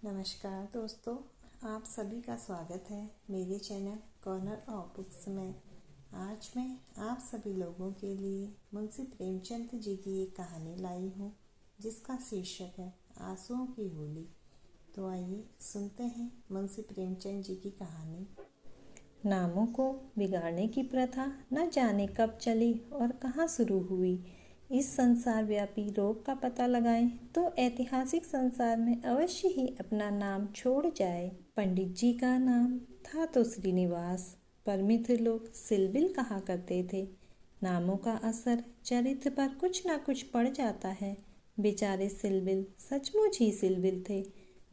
नमस्कार दोस्तों, आप सभी का स्वागत है मेरे चैनल कॉर्नर ऑफ बुक्स में। आज मैं आप सभी लोगों के लिए मुंशी प्रेमचंद जी की एक कहानी लाई हूँ जिसका शीर्षक है आंसुओं की होली। तो आइए सुनते हैं मुंशी प्रेमचंद जी की कहानी। नामों को बिगाड़ने की प्रथा न जाने कब चली और कहाँ शुरू हुई। इस संसार व्यापी रोग का पता लगाएं तो ऐतिहासिक संसार में अवश्य ही अपना नाम छोड़ जाए। पंडित जी का नाम था तो श्रीनिवास, पर मित्र लोग सिलबिल कहा करते थे। नामों का असर चरित्र पर कुछ न कुछ पड़ जाता है। बेचारे सिलबिल सचमुच ही सिलबिल थे।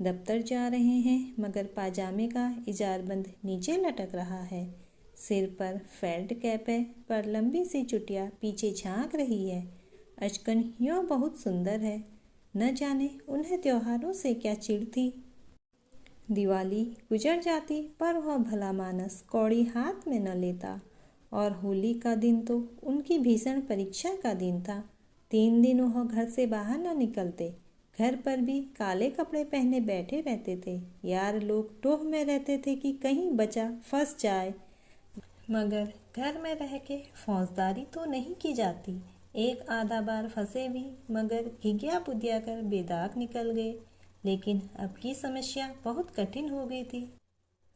दफ्तर जा रहे हैं मगर पाजामे का इजारबंद नीचे लटक रहा है। सिर पर फेल्ट कैप है पर लंबी सी चुटिया पीछे झांक रही है। अचकन यूँ बहुत सुंदर है। न जाने उन्हें त्योहारों से क्या चिढ़ थी। दिवाली गुजर जाती पर वह भला मानस कौड़ी हाथ में न लेता, और होली का दिन तो उनकी भीषण परीक्षा का दिन था। 3 दिन वह घर से बाहर न निकलते। घर पर भी काले कपड़े पहने बैठे रहते थे। यार लोग टोह में रहते थे कि कहीं बचा फंस जाए, मगर घर में रह के फौजदारी तो नहीं की जाती। एक आधा बार फंसे भी मगर घिघिया पुदिया कर बेदाग निकल गए। लेकिन अब की समस्या बहुत कठिन हो गई थी।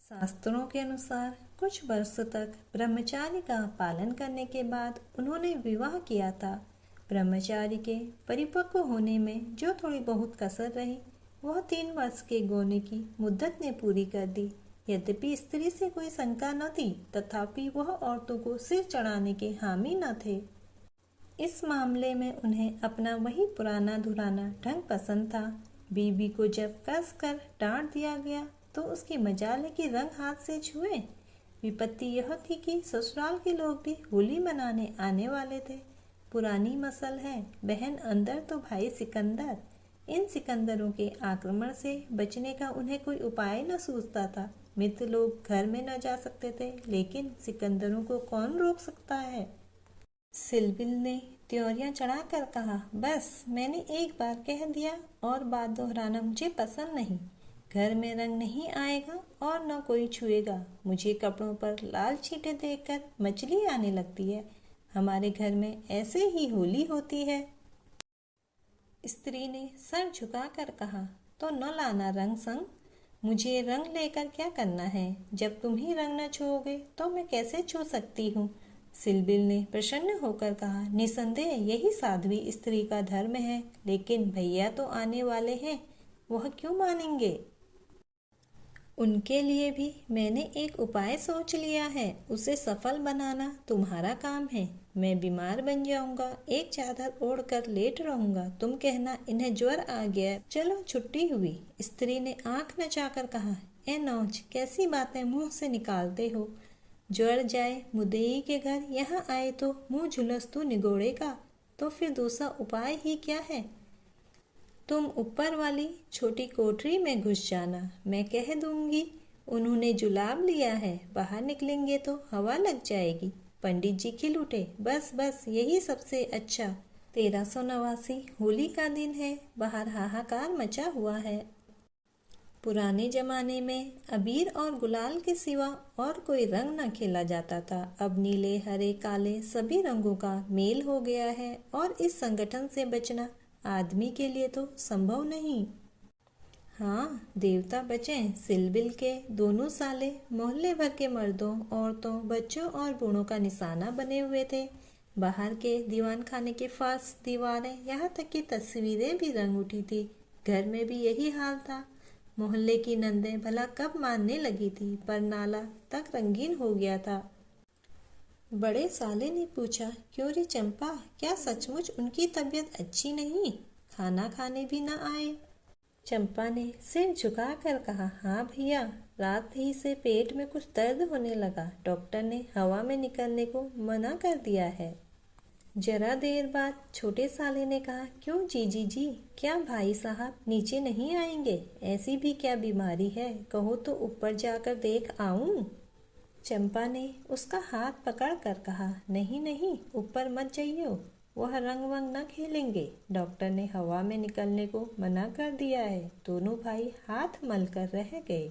शास्त्रों के अनुसार कुछ वर्षों तक ब्रह्मचार्य का पालन करने के बाद उन्होंने विवाह किया था। ब्रह्मचार्य के परिपक्व होने में जो थोड़ी बहुत कसर रही वह 3 वर्ष के गोने की मुद्दत ने पूरी कर दी। यद्यपि स्त्री से कोई शंका न थी, तथापि वह औरतों को सिर चढ़ाने के हामी न थे। इस मामले में उन्हें अपना वही पुराना धुराना ढंग पसंद था। बीवी को जब कस कर डांट दिया गया तो उसकी मजाल है कि रंग हाथ से छुए। विपत्ति यह थी कि ससुराल के लोग भी होली मनाने आने वाले थे। पुरानी मसल है, बहन अंदर तो भाई सिकंदर। इन सिकंदरों के आक्रमण से बचने का उन्हें कोई उपाय न सूझता था। मित्र लोग घर में न जा सकते थे, लेकिन सिकंदरों को कौन रोक सकता है। सिलबिल ने त्योरियां चढ़ाकर कहा, बस मैंने एक बार कह दिया और बात दोहराना मुझे पसंद नहीं। घर में रंग नहीं आएगा और न कोई छुएगा। मुझे कपड़ों पर लाल छींटे देखकर मचली आने लगती है। हमारे घर में ऐसे ही होली होती है। स्त्री ने सर झुकाकर कहा, तो न लाना रंग संग। मुझे रंग लेकर क्या करना है? जब तुम ही रंग न छुओगे तो मैं कैसे छू सकती हूँ? सिलबिल ने प्रसन्न होकर कहा, निसंदेह यही साध्वी स्त्री का धर्म है, लेकिन भैया तो आने वाले हैं, वह क्यों मानेंगे? उनके लिए भी मैंने एक उपाय सोच लिया है। उसे सफल बनाना तुम्हारा काम है। मैं बीमार बन जाऊंगा, एक चादर ओढ़ कर लेट रहूंगा। तुम कहना इन्हें ज्वर आ गया, चलो छुट्टी हुई। स्त्री ने आंख नचाकर कहा, ए नौज, कैसी बातें मुंह से निकालते हो? ज्वर जाए मुदेई के घर, यहाँ आए तो मुंह झुलस तू निगोड़ेगा। तो फिर दूसरा उपाय ही क्या है? तुम ऊपर वाली छोटी कोठरी में घुस जाना। मैं कह दूंगी उन्होंने जुलाब लिया है, बाहर निकलेंगे तो हवा लग जाएगी। पंडित जी खिल उठे, बस बस यही सबसे अच्छा। 1389 होली का दिन है, बाहर हाहाकार मचा हुआ है। पुराने जमाने में अबीर और गुलाल के सिवा और कोई रंग न खेला जाता था। अब नीले हरे काले सभी रंगों का मेल हो गया है और इस संगठन से बचना आदमी के लिए तो संभव नहीं। हाँ, देवता बचें, सिलबिल के दोनों साले मोहल्ले भर के मर्दों, औरतों, बच्चों और बूढ़ों का निशाना बने हुए थे। बाहर के दीवान खाने के फर्श, दीवारें, यहाँ तक कि तस्वीरें भी रंग उठी थी। घर में भी यही हाल था। मोहल्ले की नंदें भला कब मानने लगी थी, पर नाला तक रंगीन हो गया था। बड़े साले ने पूछा, क्यों रे चंपा, क्या सचमुच उनकी तबीयत अच्छी नहीं? खाना खाने भी न आए? चंपा ने सिर झुकाकर कहा, हाँ भैया, रात ही से पेट में कुछ दर्द होने लगा। डॉक्टर ने हवा में निकलने को मना कर दिया है। जरा देर बाद छोटे साले ने कहा, क्यों जीजी जी, क्या भाई साहब नीचे नहीं आएंगे? ऐसी भी क्या बीमारी है? कहो तो ऊपर जाकर देख आऊं? चंपा ने उसका हाथ पकड़ कर कहा, नहीं नहीं, ऊपर मत जाइयो। वह रंग वंग न खेलेंगे। डॉक्टर ने हवा में निकलने को मना कर दिया है। दोनों भाई हाथ मलकर रह गए।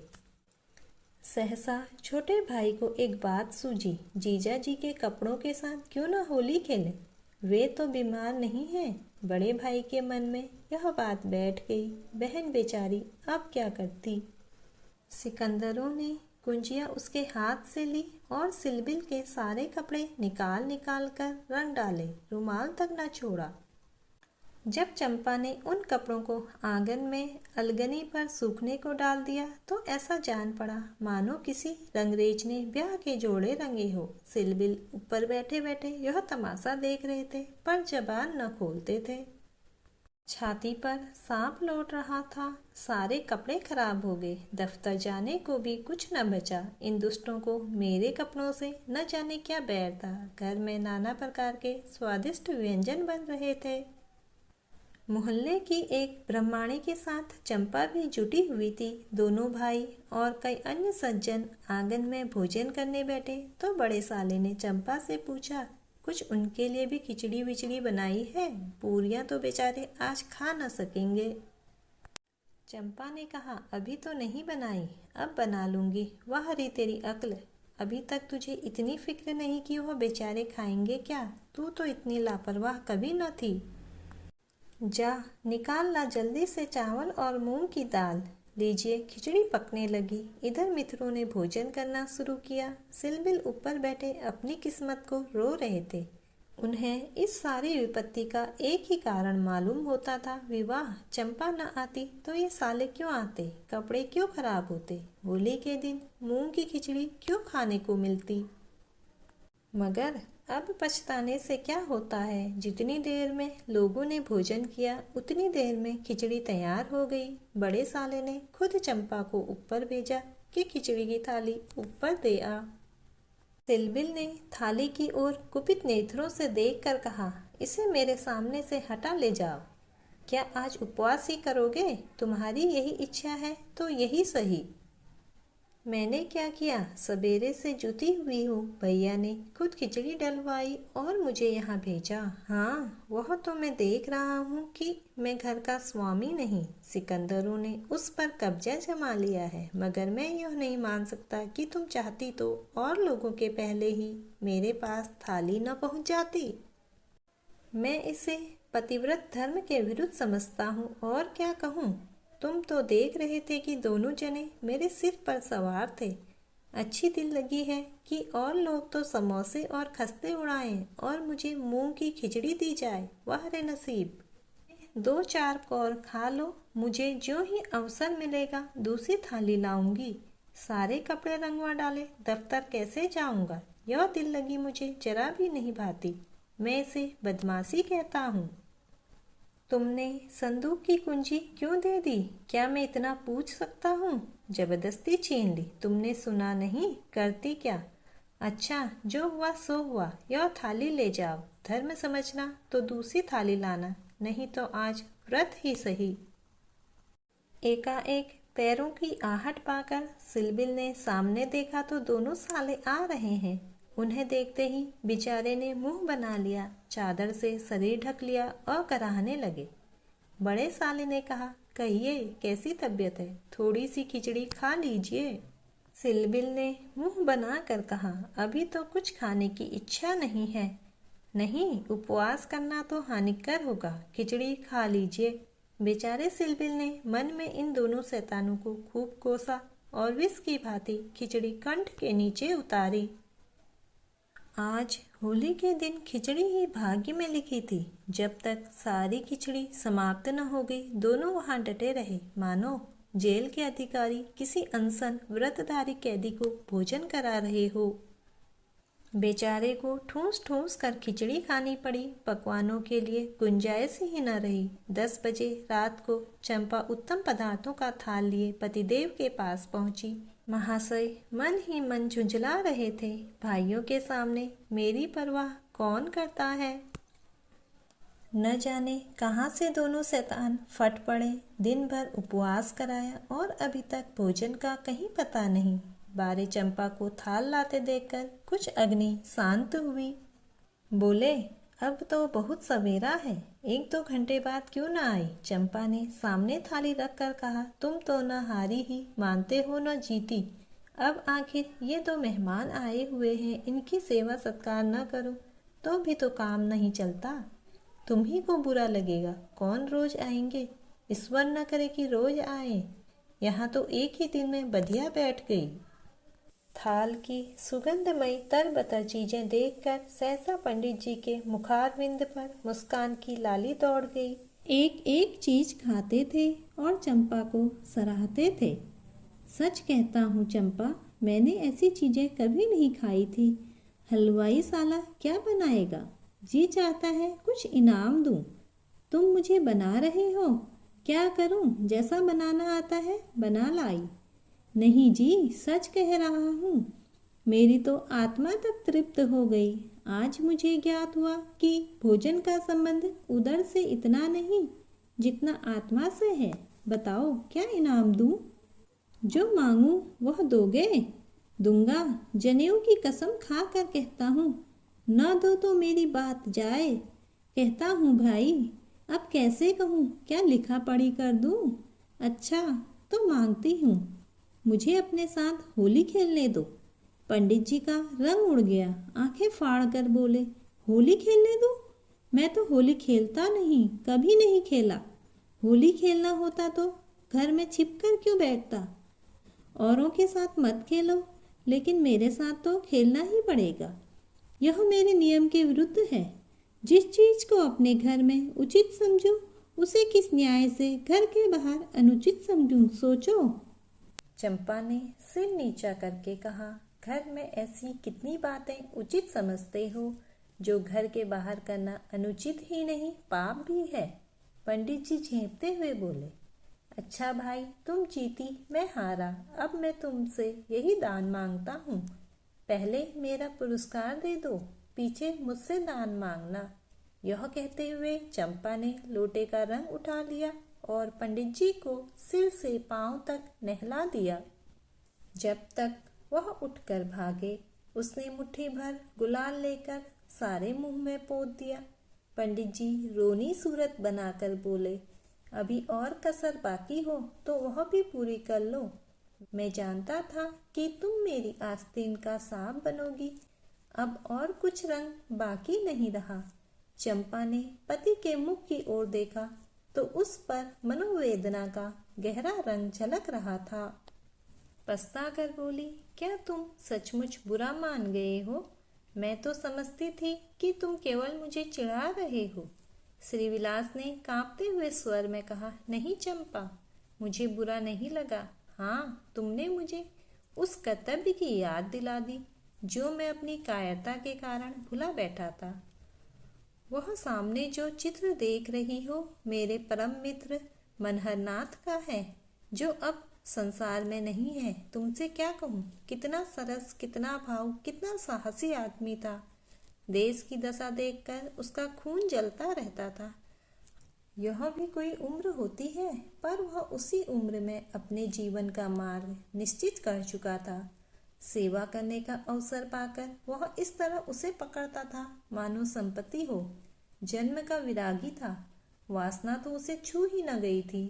सहसा छोटे भाई को एक बात सूझी, जीजा जी के कपड़ों के साथ क्यों न होली खेलें? वे तो बीमार नहीं हैं। बड़े भाई के मन में यह बात बैठ गई। बहन बेचारी अब क्या करती? सिकंदरों ने कुंजियां उसके हाथ से ली और सिलबिल के सारे कपड़े निकाल निकाल कर रंग डाले, रुमाल तक न छोड़ा। जब चंपा ने उन कपड़ों को आंगन में अलगनी पर सूखने को डाल दिया तो ऐसा जान पड़ा मानो किसी रंगरेज ने ब्याह के जोड़े रंगे हो। सिलबिल ऊपर बैठे बैठे यह तमाशा देख रहे थे पर जबान न खोलते थे। छाती पर सांप लौट रहा था। सारे कपड़े खराब हो गए। दफ्तर जाने को भी कुछ न बचा। इन दुष्टों को मेरे कपड़ों से न जाने क्या बैर था। घर में नाना प्रकार के स्वादिष्ट व्यंजन बन रहे थे। मोहल्ले की एक ब्राह्मणी के साथ चंपा भी जुटी हुई थी। दोनों भाई और कई अन्य सज्जन आंगन में भोजन करने बैठे तो बड़े साले ने चंपा से पूछा, कुछ उनके लिए भी खिचड़ी विचड़ी बनाई है? पूरियां तो बेचारे आज खा न सकेंगे। चंपा ने कहा, अभी तो नहीं बनाई, अब बना लूंगी। वाह रे तेरी अक्ल, अभी तक तुझे इतनी फिक्र नहीं कि वह बेचारे खाएंगे क्या? तू तो इतनी लापरवाह कभी न थी। जा निकाल ला जल्दी से चावल और मूंग की दाल। लीजिए खिचड़ी पकने लगी। इधर मित्रों ने भोजन करना शुरू किया। सिलबिल ऊपर बैठे अपनी किस्मत को रो रहे थे। उन्हें इस सारी विपत्ति का एक ही कारण मालूम होता था, विवाह। चंपा न आती तो ये साले क्यों आते? कपड़े क्यों खराब होते? होली के दिन मूंग की खिचड़ी क्यों खाने को मिलती? मगर अब पछताने से क्या होता है। जितनी देर में लोगों ने भोजन किया उतनी देर में खिचड़ी तैयार हो गई। बड़े साले ने खुद चंपा को ऊपर भेजा कि खिचड़ी की थाली ऊपर दे आ। सिलबिल ने थाली की ओर कुपित नेत्रों से देखकर कहा, इसे मेरे सामने से हटा ले जाओ। क्या आज उपवास ही करोगे? तुम्हारी यही इच्छा है तो यही सही। मैंने क्या किया? सवेरे से जुटी हुई हूँ। भैया ने खुद खिचड़ी डलवाई और मुझे यहाँ भेजा। हाँ, वह तो मैं देख रहा हूँ कि मैं घर का स्वामी नहीं। सिकंदरों ने उस पर कब्जा जमा लिया है, मगर मैं यह नहीं मान सकता कि तुम चाहती तो और लोगों के पहले ही मेरे पास थाली न पहुँच जाती। मैं इसे पतिव्रत धर्म के विरुद्ध समझता हूँ और क्या कहूँ। तुम तो देख रहे थे कि दोनों जने मेरे सिर पर सवार थे। अच्छी दिल लगी है कि और लोग तो समोसे और खस्ते उड़ाएं और मुझे मूंग की खिचड़ी दी जाए। वाह रे नसीब। 2-4 कौर खा लो, मुझे जो ही अवसर मिलेगा दूसरी थाली लाऊंगी। सारे कपड़े रंगवा डाले, दफ्तर कैसे जाऊंगा? यह दिल लगी मुझे जरा भी नहीं भाती। मैं इसे बदमाशी कहता हूँ। तुमने संदूक की कुंजी क्यों दे दी? क्या मैं इतना पूछ सकता हूँ? जबरदस्ती छीन ली। तुमने सुना नहीं? करती क्या? अच्छा, जो हुआ सो हुआ। यह थाली ले जाओ। धर्म समझना तो दूसरी थाली लाना, नहीं तो आज व्रत ही सही। एकाएक पैरों की आहट पाकर सिलबिल ने सामने देखा तो दोनों साले आ रहे हैं। उन्हें देखते ही बेचारे ने मुंह बना लिया, चादर से शरीर ढक लिया और कराहने लगे। बड़े साले ने कहा, कहिए कैसी तबीयत है? थोड़ी सी खिचड़ी खा लीजिए। सिलबिल ने मुंह बना कर कहा, अभी तो कुछ खाने की इच्छा नहीं है। नहीं, उपवास करना तो हानिकर होगा। खिचड़ी खा लीजिए। बेचारे सिलबिल ने मन में इन दोनों शैतानों को खूब कोसा और विष की भांति खिचड़ी कंठ के नीचे उतारी। आज होली के दिन खिचड़ी ही भाग्य में लिखी थी। जब तक सारी खिचड़ी समाप्त न हो गई दोनों वहां डटे रहे, मानो जेल के अधिकारी किसी अनशन व्रतधारी कैदी को भोजन करा रहे हो। बेचारे को ठूस ठूस कर खिचड़ी खानी पड़ी। पकवानों के लिए गुंजाइश ही न रही। 10 बजे रात को चंपा उत्तम पदार्थों का थाल लिए पतिदेव के पास पहुंची। महाशय मन ही मन झुंझला रहे थे। भाइयों के सामने मेरी परवाह कौन करता है? न जाने कहाँ से दोनों शैतान फट पड़े। दिन भर उपवास कराया और अभी तक भोजन का कहीं पता नहीं। बारे चंपा को थाल लाते देखकर कुछ अग्नि शांत हुई। बोले, अब तो बहुत सवेरा है, 1-2 घंटे बाद क्यों ना आई? चंपा ने सामने थाली रख कर कहा। तुम तो न हारी ही मानते हो न जीती। अब आखिर ये दो मेहमान आए हुए हैं, इनकी सेवा सत्कार न करो तो भी तो काम नहीं चलता। तुम ही को बुरा लगेगा, कौन रोज आएंगे? ईश्वर न करे कि रोज आए। यहाँ तो एक ही दिन में बधिया बैठ गई। थाल की सुगंधमयी तरबतर चीजें देखकर सहसा पंडित जी के मुखारविंद पर मुस्कान की लाली दौड़ गई। एक एक चीज खाते थे और चंपा को सराहते थे। सच कहता हूँ चंपा, मैंने ऐसी चीजें कभी नहीं खाई थी। हलवाई साला क्या बनाएगा? जी चाहता है कुछ इनाम दूं। तुम मुझे बना रहे हो? क्या करूं? जैसा बनाना आता है बना लाई। नहीं जी, सच कह रहा हूँ। मेरी तो आत्मा तक तृप्त हो गई। आज मुझे ज्ञात हुआ कि भोजन का संबंध उदर से इतना नहीं जितना आत्मा से है। बताओ क्या इनाम दूं? जो मांगू वह दोगे? दूंगा, जनेऊ की कसम खा कर कहता हूँ। न दो तो मेरी बात जाए। कहता हूँ भाई, अब कैसे कहूँ? क्या लिखा पढ़ी कर दूं? अच्छा तो मांगती हूँ, मुझे अपने साथ होली खेलने दो। पंडित जी का रंग उड़ गया, आंखें फाड़ कर बोले, होली खेलने दो? मैं तो होली खेलता नहीं, कभी नहीं खेला। होली खेलना होता तो घर में छिप कर क्यों बैठता? औरों के साथ मत खेलो, लेकिन मेरे साथ तो खेलना ही पड़ेगा। यह मेरे नियम के विरुद्ध है। जिस चीज को अपने घर में उचित समझूं, उसे किस न्याय से घर के बाहर अनुचित समझूं? सोचो। चंपा ने सिर नीचा करके कहा, घर में ऐसी कितनी बातें उचित समझते हो जो घर के बाहर करना अनुचित ही नहीं पाप भी है। पंडित जी झेंपते हुए बोले, अच्छा भाई, तुम जीती मैं हारा, अब मैं तुमसे यही दान मांगता हूँ। पहले मेरा पुरस्कार दे दो, पीछे मुझसे दान मांगना। यह कहते हुए चंपा ने लोटे का रंग उठा लिया और पंडित जी को सिर से पांव तक नहला दिया। जब तक वह उठकर भागे, उसने मुट्ठी भर गुलाल लेकर सारे मुंह में पोत दिया। पंडित जी रोनी सूरत बनाकर बोले, अभी और कसर बाकी हो तो वह भी पूरी कर लो। मैं जानता था कि तुम मेरी आस्तीन का सांप बनोगी। अब और कुछ रंग बाकी नहीं रहा। चंपा ने पति के मुख की ओर देखा तो उस पर मनोवेदना का गहरा रंग झलक रहा था। पछता कर बोली, क्या तुम सचमुच बुरा मान गए हो? मैं तो समझती थी कि तुम केवल मुझे चिढ़ा रहे हो। श्रीविलास ने कांपते हुए स्वर में कहा, नहीं चंपा, मुझे बुरा नहीं लगा। हाँ, तुमने मुझे उस कर्तव्य की याद दिला दी जो मैं अपनी कायरता के कारण भुला बैठा था। वह सामने जो चित्र देख रही हो मेरे परम मित्र मनहरनाथ का है, जो अब संसार में नहीं है। तुमसे क्या कहूँ, कितना सरस, कितना भाव, कितना साहसी आदमी था। देश की दशा देखकर उसका खून जलता रहता था। यह भी कोई उम्र होती है, पर वह उसी उम्र में अपने जीवन का मार्ग निश्चित कर चुका था। सेवा करने का अवसर पाकर वह इस तरह उसे पकड़ता था मानो संपत्ति हो। जन्म का विरागी था, वासना तो उसे छू ही न गई थी।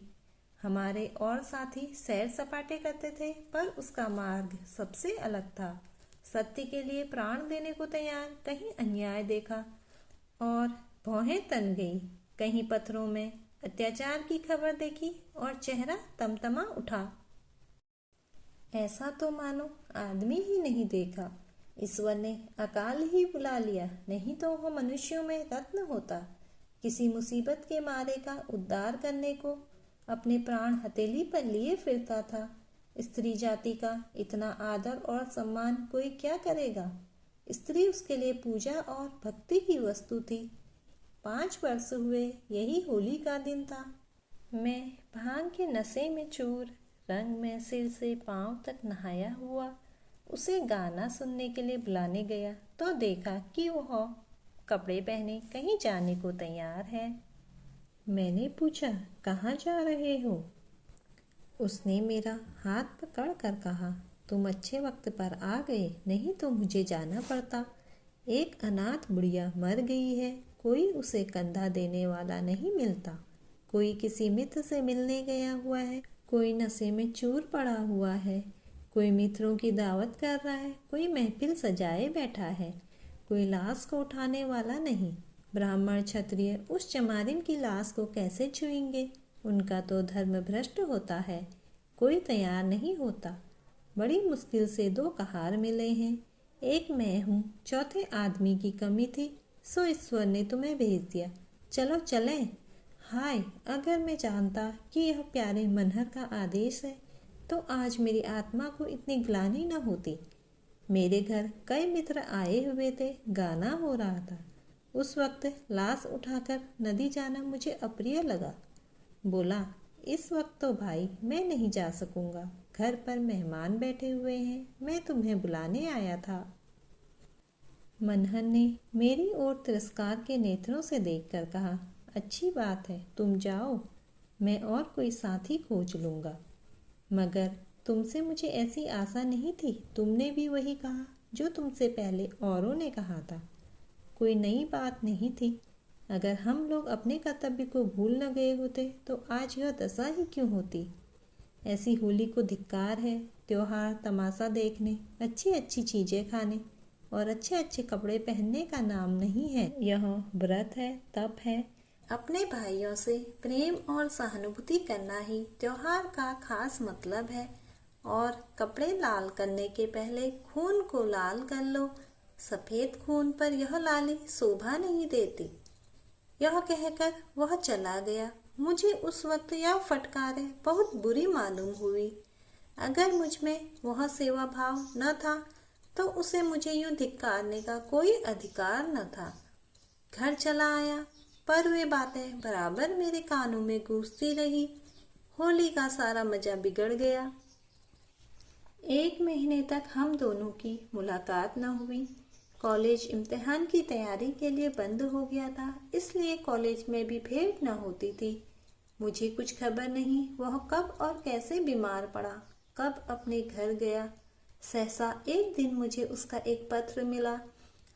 हमारे और साथी सैर सपाटे करते थे, पर उसका मार्ग सबसे अलग था। सत्य के लिए प्राण देने को तैयार, कहीं अन्याय देखा और भौहें तन गई, कहीं पत्थरों में अत्याचार की खबर देखी और चेहरा तमतमा उठा। ऐसा तो मानो आदमी ही नहीं देखा। ईश्वर ने अकाल ही बुला लिया, नहीं तो वह मनुष्यों में रत्न होता। किसी मुसीबत के मारे का उद्धार करने को अपने प्राण हथेली पर लिए फिरता था। स्त्री जाति का इतना आदर और सम्मान कोई क्या करेगा? स्त्री उसके लिए पूजा और भक्ति की वस्तु थी। 5 वर्ष हुए, यही होली का दिन था। मैं भांग के नशे में चूर, रंग में सिर से पांव तक नहाया हुआ उसे गाना सुनने के लिए बुलाने गया तो देखा कि वह कपड़े पहने कहीं जाने को तैयार है। मैंने पूछा, कहाँ जा रहे हो? उसने मेरा हाथ पकड़ कर कहा, तुम अच्छे वक्त पर आ गए, नहीं तो मुझे जाना पड़ता। एक अनाथ बुढ़िया मर गई है, कोई उसे कंधा देने वाला नहीं मिलता। कोई किसी मित्र से मिलने गया हुआ है, कोई नशे में चूर पड़ा हुआ है, कोई मित्रों की दावत कर रहा है, कोई महफिल सजाए बैठा है, कोई लाश को उठाने वाला नहीं। ब्राह्मण क्षत्रिय उस चमारिन की लाश को कैसे छुएंगे? उनका तो धर्म भ्रष्ट होता है। कोई तैयार नहीं होता। बड़ी मुश्किल से 2 कहार मिले हैं। एक मैं हूँ, चौथे आदमी की कमी थी, सो ईश्वर ने तुम्हें भेज दिया। चलो चलें। हाय, अगर मैं जानता कि यह प्यारे मनहर का आदेश है तो आज मेरी आत्मा को इतनी ग्लानि न होती। मेरे घर कई मित्र आए हुए थे, गाना हो रहा था। उस वक्त लाश उठाकर नदी जाना मुझे अप्रिय लगा। बोला, इस वक्त तो भाई मैं नहीं जा सकूंगा, घर पर मेहमान बैठे हुए हैं, मैं तुम्हें बुलाने आया था। मनहर ने मेरी ओर तिरस्कार के नेत्रों से देखकर कहा, अच्छी बात है, तुम जाओ, मैं और कोई साथी खोज लूँगा। मगर तुमसे मुझे ऐसी आशा नहीं थी। तुमने भी वही कहा जो तुमसे पहले औरों ने कहा था। कोई नई बात नहीं थी। अगर हम लोग अपने कर्तव्य को भूल न गए होते तो आज यह दशा ही क्यों होती। ऐसी होली को धिक्कार है। त्योहार तमाशा देखने, अच्छी अच्छी चीज़ें खाने और अच्छे अच्छे कपड़े पहनने का नाम नहीं है। यह व्रत है, तप है। अपने भाइयों से प्रेम और सहानुभूति करना ही त्योहार का खास मतलब है। और कपड़े लाल करने के पहले खून को लाल कर लो। सफ़ेद खून पर यह लाली शोभा नहीं देती। यह कहकर वह चला गया। मुझे उस वक्त यह फटकारें बहुत बुरी मालूम हुई। अगर मुझ में वह सेवा भाव न था तो उसे मुझे यूं धिक्कारने का कोई अधिकार न था। घर चला आया, पर वे बातें बराबर मेरे कानों में गूंजती रही। होली का सारा मजा बिगड़ गया। 1 महीने तक हम दोनों की मुलाकात न हुई। कॉलेज इम्तिहान की तैयारी के लिए बंद हो गया था, इसलिए कॉलेज में भी भेंट न होती थी। मुझे कुछ खबर नहीं वह कब और कैसे बीमार पड़ा, कब अपने घर गया। सहसा एक दिन मुझे उसका एक पत्र मिला।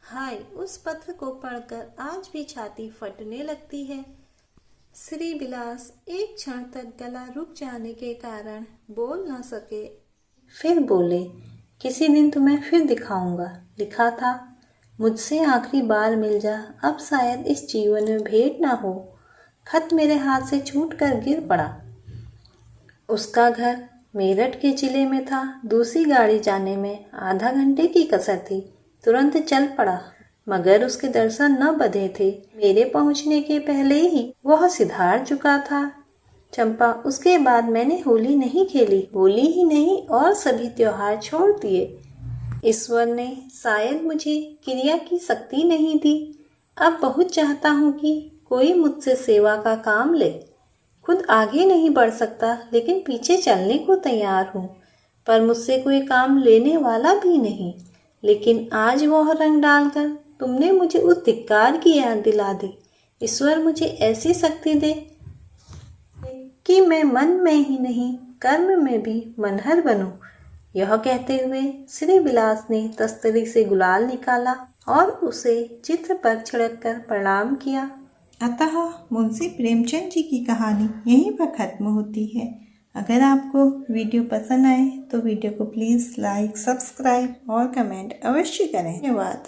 हाय, उस पत्र को पढ़कर आज भी छाती फटने लगती है। श्री विलास एक क्षण तक गला रुक जाने के कारण बोल न सके। फिर बोले, किसी दिन तुम्हें फिर दिखाऊंगा। लिखा था, मुझसे आखिरी बार मिल जा, अब शायद इस जीवन में भेंट ना हो। खत मेरे हाथ से छूटकर गिर पड़ा। उसका घर मेरठ के जिले में था। दूसरी गाड़ी जाने में आधा घंटे की कसर थी। तुरंत चल पड़ा, मगर उसके दर्शन न बंधे थे। मेरे पहुंचने के पहले ही वह सिधार चुका था। चंपा, उसके बाद मैंने होली नहीं खेली। होली ही नहीं और सभी त्योहार छोड़ दिए। ईश्वर ने शायद मुझे क्रिया की शक्ति नहीं दी। अब बहुत चाहता हूँ कि कोई मुझसे सेवा का काम ले। खुद आगे नहीं बढ़ सकता, लेकिन पीछे चलने को तैयार हूँ। पर मुझसे कोई काम लेने वाला भी नहीं। लेकिन आज वह रंग डालकर तुमने मुझे उस धिक्कार की याद दिला दी। ईश्वर मुझे ऐसी शक्ति दे कि मैं मन में ही नहीं, कर्म में भी मनहर बनूं। यह कहते हुए श्री विलास ने तस्तरी से गुलाल निकाला और उसे चित्र पर छिड़ककर प्रणाम किया। अतः मुंशी प्रेमचंद जी की कहानी यहीं पर ख़त्म होती है। अगर आपको वीडियो पसंद आए तो वीडियो को प्लीज़ लाइक, सब्सक्राइब और कमेंट अवश्य करें। धन्यवाद।